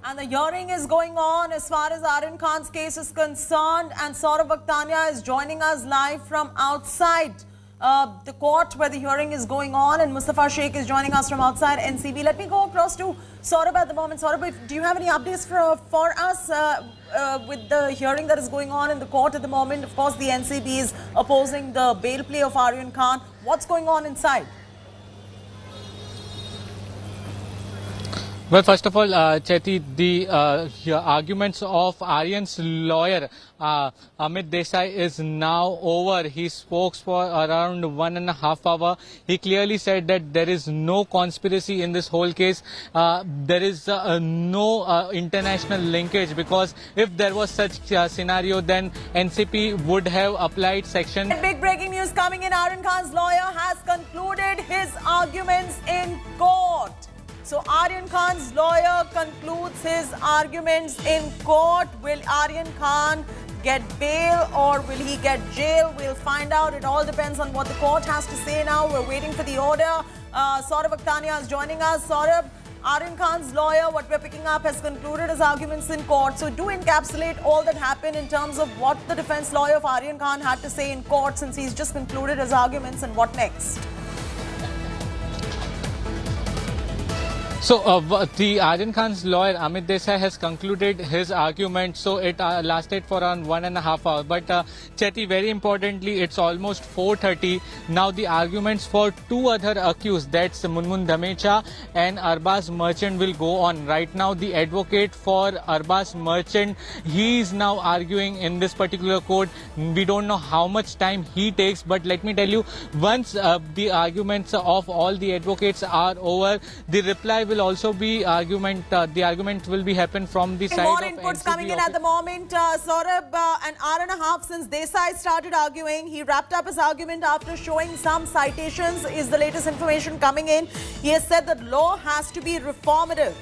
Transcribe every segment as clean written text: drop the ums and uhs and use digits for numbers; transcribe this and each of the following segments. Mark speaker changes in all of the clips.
Speaker 1: And the hearing is going on as far as Aryan Khan's case is concerned, and Saurabh Vakhtania is joining us live from outside the court where the hearing is going on, and Mustafa Sheikh is joining us from outside NCB. Let me go across to Saurabh at the moment. Saurabh, do you have any updates for us with the hearing that is going on in the court at the moment? Of course, the NCB is opposing the bail plea of Aryan Khan. What's going on inside?
Speaker 2: Well, first of all, Chaiti, the arguments of Aryan's lawyer, Amit Desai, is now over. He spoke for around 1.5 hours. He clearly said that there is no conspiracy in this whole case. There is no international linkage, because if there was such scenario, then NCP would have applied section.
Speaker 1: Big breaking news coming in. Aryan Khan's lawyer has concluded his arguments in court. So Aryan Khan's lawyer concludes his arguments in court. Will Aryan Khan get bail or will he get jail? We'll find out. It all depends on what the court has to say now. We're waiting for the order. Saurabh Vakhtania is joining us. Saurabh, Aryan Khan's lawyer, what we're picking up, has concluded his arguments in court. So do encapsulate all that happened in terms of what the defense lawyer of Aryan Khan had to say in court, since he's just concluded his arguments, and what next?
Speaker 2: So, the Aryan Khan's lawyer, Amit Desai, has concluded his argument. So, it lasted for around 1.5 hours. But, Chaiti, very importantly, it's almost 4:30. Now, the arguments for two other accused, that's Munmun Dhamecha and Arbaz Merchant, will go on. Right now, the advocate for Arbaz Merchant, he is now arguing in this particular court. We don't know how much time he takes. But let me tell you, once the arguments of all the advocates are over, the reply will also be the argument will be happen from the side
Speaker 1: more
Speaker 2: of
Speaker 1: inputs
Speaker 2: NCB
Speaker 1: coming in at the moment. Saurabh, an hour and a half since Desai started arguing. He wrapped up his argument after showing some citations, is the latest information coming in. He has said that law has to be reformative,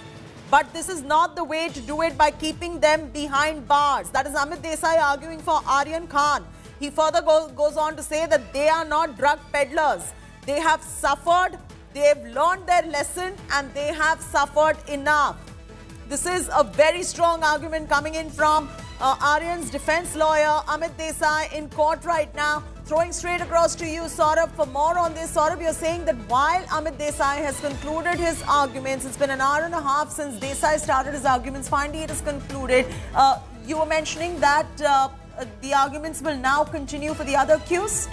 Speaker 1: but this is not the way to do it by keeping them behind bars. That is Amit Desai arguing for Aryan Khan. He further goes on to say that they are not drug peddlers. They have suffered. They've learned their lesson and they have suffered enough. This is a very strong argument coming in from Aryan's defense lawyer, Amit Desai, in court right now. Throwing straight across to you, Saurabh, for more on this. Saurabh, you're saying that while Amit Desai has concluded his arguments, it's been an hour and a half since Desai started his arguments. Finally, it is concluded. You were mentioning that the arguments will now continue for the other accused?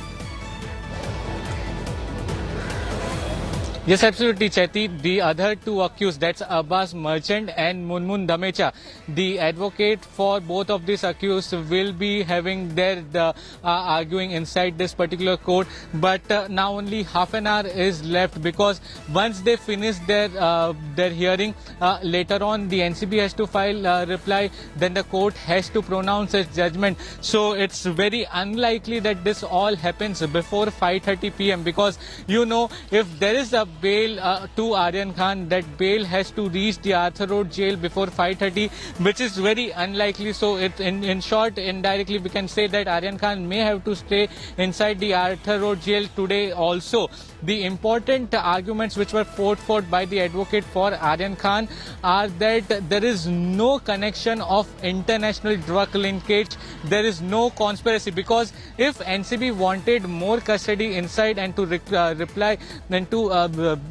Speaker 2: Yes, absolutely, Chaiti. The other two accused, that's Arbaz Merchant and Munmun Dhamecha, the advocate for both of these accused will be having their arguing inside this particular court. But now only half an hour is left, because once they finish their hearing, later on the NCB has to file a reply, then the court has to pronounce its judgment. So it's very unlikely that this all happens before 5:30 p.m. because, you know, if there is a bail to Aryan Khan, that bail has to reach the Arthur Road jail before 5:30, which is very unlikely. So in short, indirectly we can say that Aryan Khan may have to stay inside the Arthur Road jail today also. The important arguments which were put forth by the advocate for Aryan Khan are that there is no connection of international drug linkage, there is no conspiracy, because if NCB wanted more custody inside and to reply then to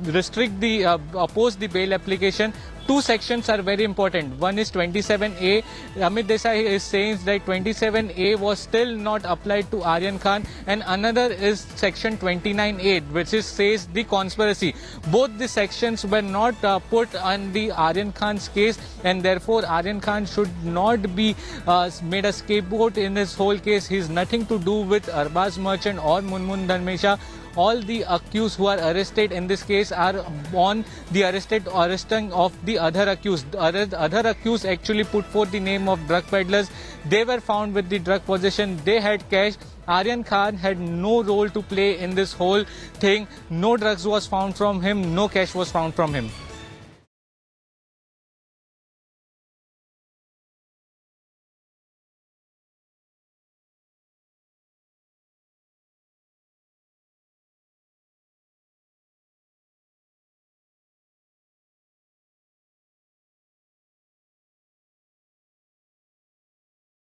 Speaker 2: restrict the oppose the bail application, two sections are very important. One is 27A. Amit Desai is saying that 27A was still not applied to Aryan Khan, and another is section 29A, which says the conspiracy. Both the sections were not put on the Aryan Khan's case, and therefore Aryan Khan should not be made a scapegoat in this whole case. He has nothing to do with Arbaz Merchant or Munmun Dhamecha. All the accused who are arrested in this case are on the arresting of the other accused. Other accused actually put forth the name of drug peddlers. They were found with the drug possession. They had cash. Aryan Khan had no role to play in this whole thing. No drugs was found from him. No cash was found from him.